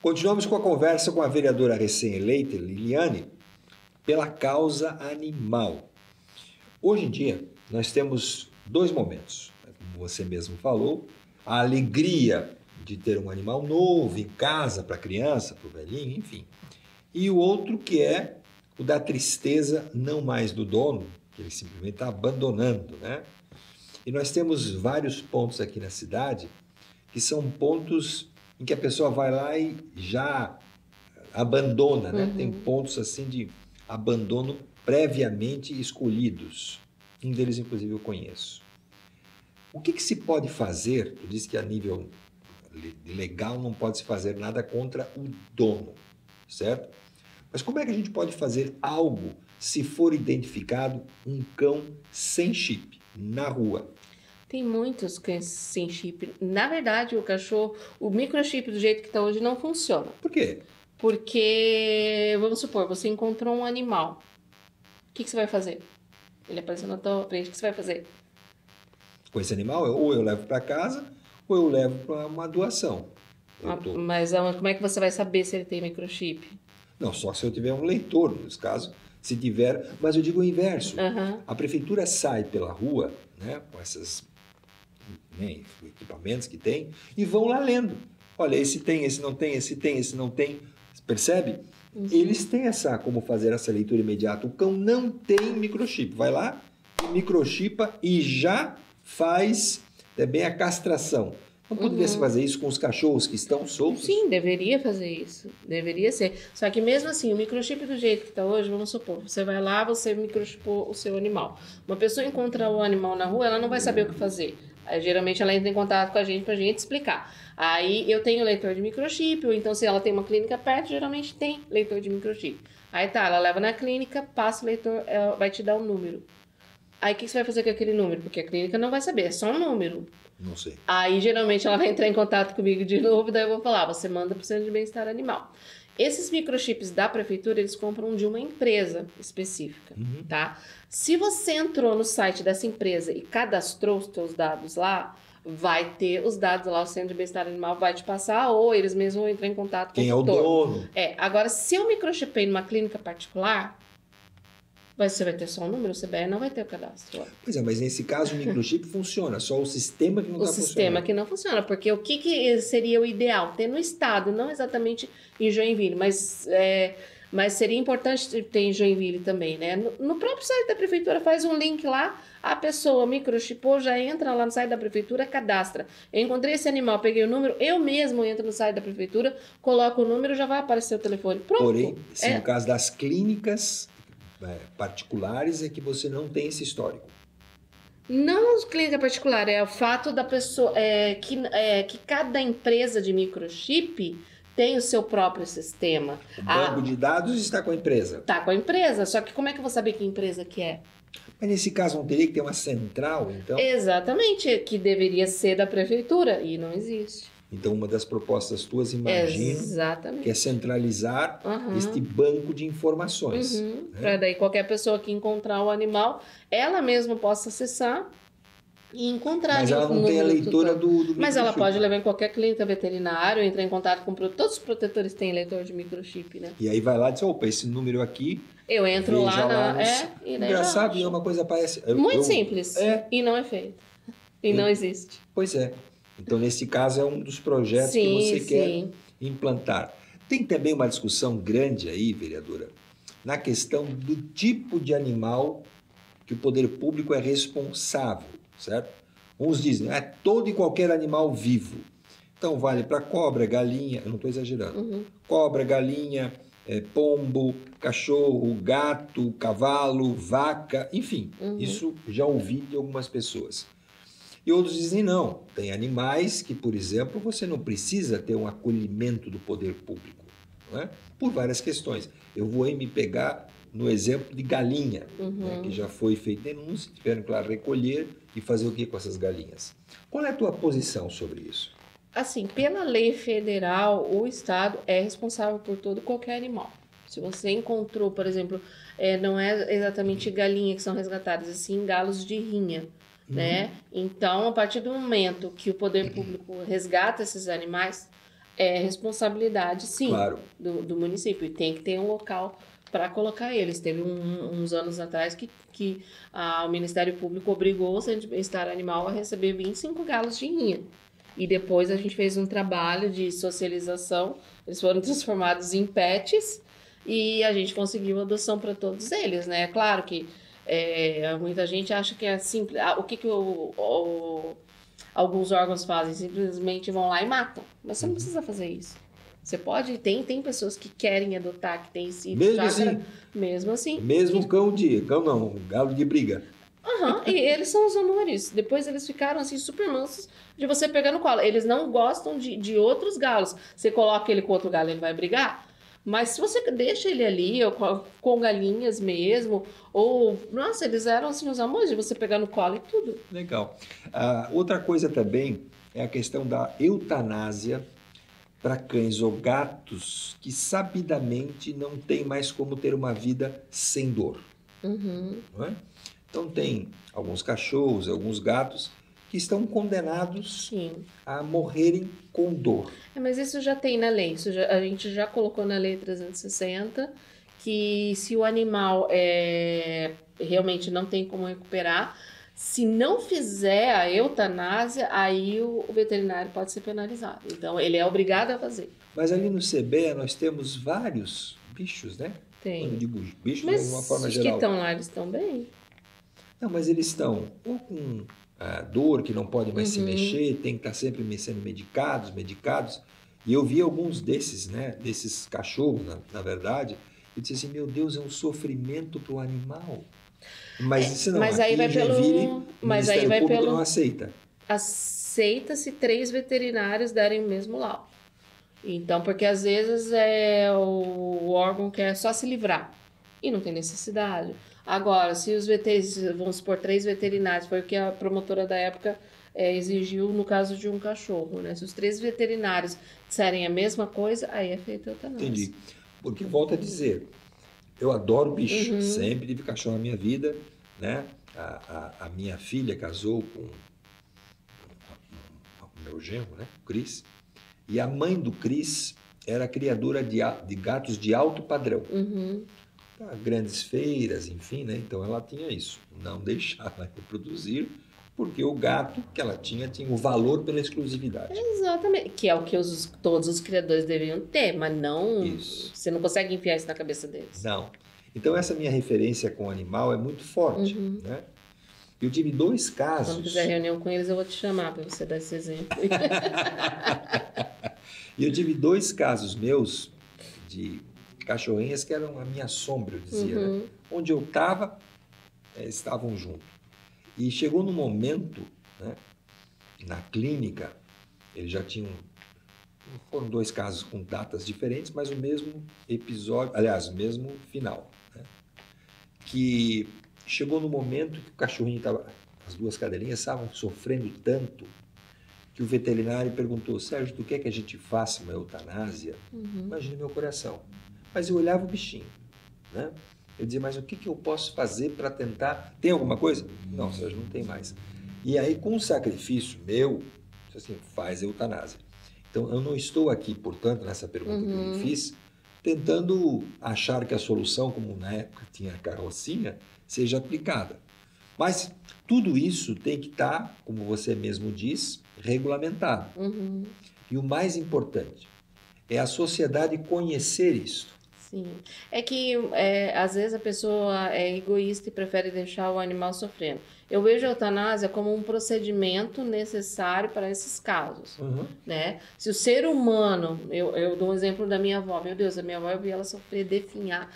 Continuamos com a conversa com a vereadora recém-eleita, Liliane, pela causa animal. Hoje em dia, nós temos dois momentos. Como você mesmo falou, a alegria de ter um animal novo em casa para a criança, para o velhinho, enfim. E o outro que é o da tristeza, não mais do dono, que ele simplesmente está abandonando, né? E nós temos vários pontos aqui na cidade que são pontos em que a pessoa vai lá e já abandona, né? Tem pontos assim de abandono previamente escolhidos. Um deles, inclusive, eu conheço. O que se pode fazer? Tu disse que a nível legal não pode se fazer nada contra o dono, certo? Mas como é que a gente pode fazer algo se for identificado um cão sem chip na rua? Tem muitos cães sem chip. Na verdade, o cachorro, o microchip do jeito que está hoje não funciona. Por quê? Porque, vamos supor, você encontrou um animal. O que você vai fazer? Ele apareceu na tua frente, o que você vai fazer? Com esse animal, ou eu levo para casa, ou eu levo para uma doação. Mas como é que você vai saber se ele tem microchip? Não, só se eu tiver um leitor, nesse caso, se tiver... Mas eu digo o inverso. A prefeitura sai pela rua, né, com esses equipamentos que tem, e vão lá lendo. Olha, esse tem, esse não tem, esse tem, esse não tem. Percebe? Eles têm como fazer essa leitura imediata. O cão não tem microchip. Vai lá, microchipa e já faz também a castração. Não poderia se fazer isso com os cachorros que estão soltos? Sim, deveria fazer isso. Deveria ser. Só que mesmo assim, o microchip do jeito que está hoje, vamos supor, você vai lá, você microchipou o seu animal. Uma pessoa encontra o animal na rua, ela não vai saber o que fazer. Aí, geralmente ela entra em contato com a gente pra gente explicar. Aí eu tenho leitor de microchip, ou então se ela tem uma clínica perto, geralmente tem leitor de microchip. Aí tá, ela leva na clínica, passa o leitor, ela vai te dar um número. Aí o que você vai fazer com aquele número? Porque a clínica não vai saber, é só um número. Não sei. Aí geralmente ela vai entrar em contato comigo de novo, daí eu vou falar, você manda pro Centro de Bem-Estar Animal. Esses microchips da prefeitura, eles compram de uma empresa específica, tá? Se você entrou no site dessa empresa e cadastrou os seus dados lá, vai ter os dados lá, o Centro de Bem-Estar Animal vai te passar, ou eles mesmos vão entrar em contato com quem é o dono. Agora, se eu microchipei numa clínica particular, você vai ter só o número, o CBR não vai ter o cadastro. Pois é, mas nesse caso o microchip funciona, só o sistema que não está funcionando. O sistema que não funciona, porque o que seria o ideal? Ter no estado, não exatamente em Joinville, mas seria importante ter em Joinville também, né? No próprio site da prefeitura faz um link lá, a pessoa microchipou, já entra lá no site da prefeitura, cadastra. Eu encontrei esse animal, peguei o número, eu mesmo entro no site da prefeitura, coloco o número, já vai aparecer o telefone. Pronto. Porém, se no caso das clínicas particulares é que você não tem esse histórico. Não clínica particular, é o fato da pessoa que cada empresa de microchip tem o seu próprio sistema. O banco de dados está com a empresa. Está com a empresa, só que como é que eu vou saber que empresa que é? Mas nesse caso não teria que ter uma central, então? Exatamente, que deveria ser da prefeitura e não existe. Então, uma das propostas tuas, imagino, que é centralizar este banco de informações. Né? Para daí qualquer pessoa que encontrar o animal, ela mesma possa acessar e encontrar. Mas ela não tem a leitura do Mas ela pode levar em qualquer clínica veterinária, entrar em contato com todos os protetores têm leitor de microchip, né? E aí vai lá e diz, opa, esse número aqui... Eu entro lá e daí engraçado, e uma coisa parece... Muito simples. E não é feito. E não existe. Pois é. Então, nesse caso, é um dos projetos que você quer implantar. Tem também uma discussão grande aí, vereadora, na questão do tipo de animal que o poder público é responsável, certo? Uns dizem, todo e qualquer animal vivo. Então, vale para cobra, galinha, eu não estou exagerando, cobra, galinha, pombo, cachorro, gato, cavalo, vaca, enfim, isso já ouvi de algumas pessoas. E outros dizem não, tem animais que, por exemplo, você não precisa ter um acolhimento do poder público, não é? Por várias questões. Eu vou aí me pegar no exemplo de galinha, né, que já foi feita denúncia, tiveram que lá recolher e fazer o que com essas galinhas? Qual é a tua posição sobre isso? Assim, pela lei federal, o Estado é responsável por todo e qualquer animal. Se você encontrou, por exemplo, não é exatamente galinha que são resgatadas, assim, galos de rinha. Né? Então, a partir do momento que o poder público resgata esses animais, É responsabilidade, sim, Claro. do município. E tem que ter um local para colocar eles. Teve uns anos atrás que o Ministério Público obrigou o Centro de Bem-Estar Animal a receber 25 galos de rinha. E depois a gente fez um trabalho de socialização. Eles foram transformados em pets e a gente conseguiu adoção para todos eles, né? Claro que muita gente acha que é simples. O que alguns órgãos fazem? Simplesmente vão lá e matam. Mas você não precisa fazer isso. Você pode, tem pessoas que querem adotar, que tem sítio, Mesmo chácara, assim? mesmo assim. Mesmo cão não, galo de briga. E eles são os amores. Depois eles ficaram assim super mansos de você pegar no colo. Eles não gostam de outros galos. Você coloca ele com outro galo, ele vai brigar. Mas se você deixa ele ali, ou com galinhas mesmo, ou... Nossa, eles eram assim os amores de você pegar no colo e tudo. Legal. Outra coisa também é a questão da eutanásia para cães ou gatos que sabidamente não têm mais como ter uma vida sem dor. Não é? Então tem alguns cachorros, alguns gatos que estão condenados Sim. a morrerem com dor. Mas isso já tem na lei. A gente já colocou na lei 360 que se o animal realmente não tem como recuperar, se não fizer a eutanásia, aí o veterinário pode ser penalizado. Então, ele é obrigado a fazer. Mas ali no CBEA nós temos vários bichos, né? Tem. Quando eu digo bichos, Mas de uma forma os geral. que estão lá, eles estão bem. Não, mas eles estão ou com dor, que não podem mais se mexer, tem que estar sempre sendo medicados. E eu vi alguns desses, né? Desses cachorros, na verdade, e disse assim, meu Deus, é um sofrimento para o animal. Mas isso não, mas aqui aí vai o Ministério Público não aceita. Aceita-se 3 veterinários darem o mesmo laudo. Então, porque às vezes o órgão quer só se livrar e não tem necessidade. Agora, se os veterinários, vamos supor, 3 veterinários, foi o que a promotora da época exigiu no caso de um cachorro, né? Se os 3 veterinários disserem a mesma coisa, aí é feita a eutanásia. Entendi. Porque, volto a dizer, eu adoro bicho, sempre tive cachorro na minha vida, né? A minha filha casou com o meu genro, né? O Cris, e a mãe do Cris era criadora de gatos de alto padrão. Grandes feiras, enfim, né? Então ela tinha isso, não deixava reproduzir, porque o gato que ela tinha o valor pela exclusividade. Exatamente, que é o que todos os criadores deveriam ter, mas não... Isso. Você não consegue enfiar isso na cabeça deles. Não. Então essa minha referência com o animal é muito forte, né? Eu tive 2 casos... Quando fizer reunião com eles, eu vou te chamar para você dar esse exemplo. E eu tive 2 casos meus de cachorrinhas que eram a minha sombra, eu dizia, né? Onde eu estava, estavam juntos. E chegou no momento, né, na clínica, eles já tinham... Foram 2 casos com datas diferentes, mas o mesmo episódio, aliás, o mesmo final. Né? Que chegou no momento que o cachorrinho estava... As 2 cadelinhas estavam sofrendo tanto que o veterinário perguntou, Sérgio, tu quer que a gente faça uma eutanásia? Imagina meu coração. Mas eu olhava o bichinho, né? Eu dizia, mas o que eu posso fazer para tentar... Tem alguma coisa? Não, Sérgio, não tem mais. E aí, com um sacrifício meu, assim, faz a eutanásia. Então, eu não estou aqui, portanto, nessa pergunta que eu lhe fiz, tentando achar que a solução, como na época tinha a carrocinha, seja aplicada. Mas tudo isso tem que estar, como você mesmo diz, regulamentado. E o mais importante é a sociedade conhecer isso. Sim. É que, às vezes, a pessoa é egoísta e prefere deixar o animal sofrendo. Eu vejo a eutanásia como um procedimento necessário para esses casos, né? Se o ser humano... Eu dou um exemplo da minha avó. Meu Deus, a minha avó, eu vi ela sofrer, definhar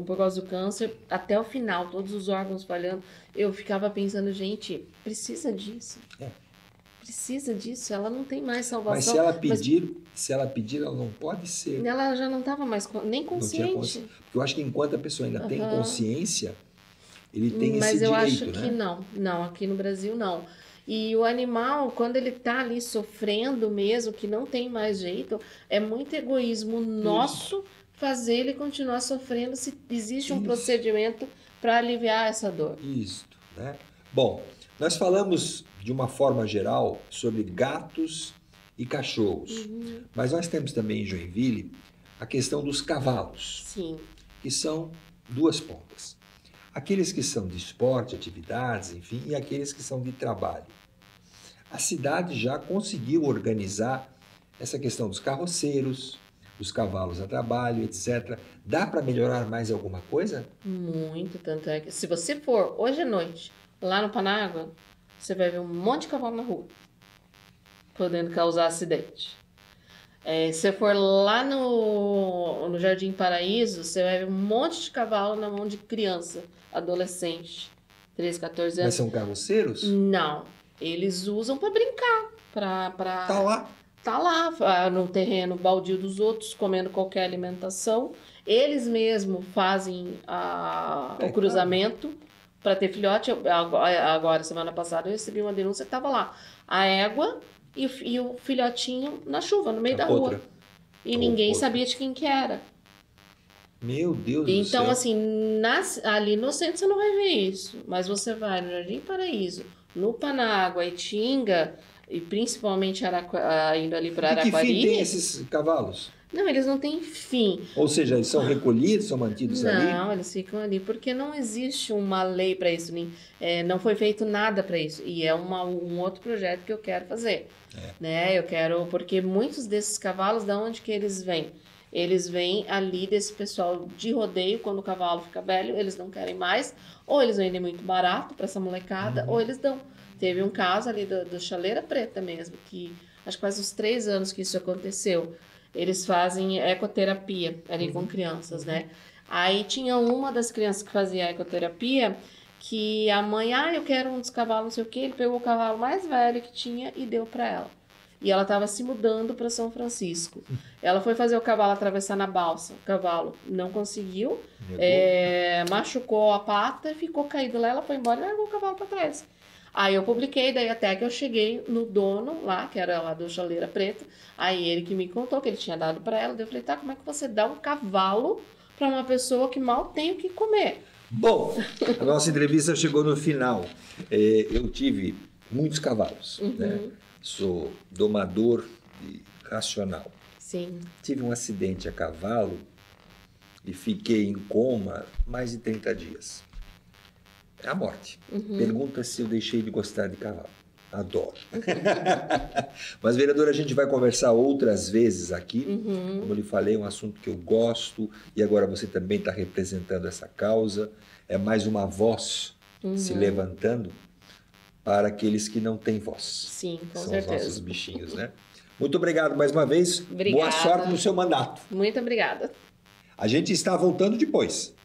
por causa do câncer até o final, todos os órgãos falhando. Eu ficava pensando, gente, precisa disso. Precisa disso, ela não tem mais salvação. Mas se ela pedir, ela não pode ser. Ela já não estava mais nem consciente. Porque eu acho que enquanto a pessoa ainda tem consciência, ele tem Mas esse eu direito, acho né? que não, aqui no Brasil não. E o animal, quando ele está ali sofrendo mesmo, que não tem mais jeito, é muito egoísmo nosso fazer ele continuar sofrendo se existe um procedimento para aliviar essa dor. Isso, né? Bom, nós falamos de uma forma geral sobre gatos e cachorros. Mas nós temos também em Joinville a questão dos cavalos, Sim. que são duas pontas. Aqueles que são de esporte, atividades, enfim, e aqueles que são de trabalho. A cidade já conseguiu organizar essa questão dos carroceiros, dos cavalos a trabalho, etc. Dá para melhorar mais alguma coisa? Muito, tanto é que se você for hoje à noite lá no Panágua, você vai ver um monte de cavalo na rua, podendo causar acidente. Se você for lá no Jardim Paraíso, você vai ver um monte de cavalo na mão de criança, adolescente, 13, 14 Mas anos. são carroceiros? Não, eles usam para brincar, Tá lá. tá lá no terreno baldio dos outros, comendo qualquer alimentação. Eles mesmos fazem o cruzamento para ter filhote. Agora, semana passada, eu recebi uma denúncia que estava lá. A égua e o filhotinho na chuva, no meio da rua. E ninguém sabia de quem que era. Meu Deus do céu. Então, assim, ali no centro você não vai ver isso. Mas você vai no Jardim Paraíso, no Panágua, Itinga, e principalmente indo ali para Araquari. E que fim tem esses cavalos? Não, eles não têm fim. Ou seja, eles são recolhidos, são mantidos ali? Não, eles ficam ali porque não existe uma lei para isso, não foi feito nada para isso. E é um outro projeto que eu quero fazer. Né? Eu quero, porque muitos desses cavalos, de onde que eles vêm? Eles vêm ali desse pessoal de rodeio, quando o cavalo fica velho, eles não querem mais, ou eles vendem muito barato para essa molecada, ou eles dão. Teve um caso ali do Chaleira Preta mesmo, que acho que faz uns 3 anos que isso aconteceu. Eles fazem ecoterapia ali com crianças, né? Aí tinha uma das crianças que fazia ecoterapia, que a mãe, eu quero um dos cavalos, não sei o quê, ele pegou o cavalo mais velho que tinha e deu para ela. E ela estava se mudando para São Francisco. Ela foi fazer o cavalo atravessar na balsa. O cavalo não conseguiu, machucou a pata e ficou caído lá. Ela foi embora e largou o cavalo para trás. Aí eu publiquei, daí até que eu cheguei no dono lá, que era lá do Chaleira Preta. Aí ele que me contou que ele tinha dado para ela. Daí eu falei, como é que você dá um cavalo para uma pessoa que mal tem o que comer? Bom, a nossa entrevista chegou no final. Eu tive muitos cavalos, né? Sou domador racional. Sim. Tive um acidente a cavalo e fiquei em coma mais de 30 dias. É a morte. Pergunta se eu deixei de gostar de cavalo. Adoro. Mas, vereadora, a gente vai conversar outras vezes aqui. Como eu lhe falei, é um assunto que eu gosto e agora você também está representando essa causa. É mais uma voz se levantando para aqueles que não têm voz. Sim, com São certeza. os nossos bichinhos, né? Muito obrigado mais uma vez. Obrigada. Boa sorte no seu mandato. Muito obrigada. A gente está voltando depois.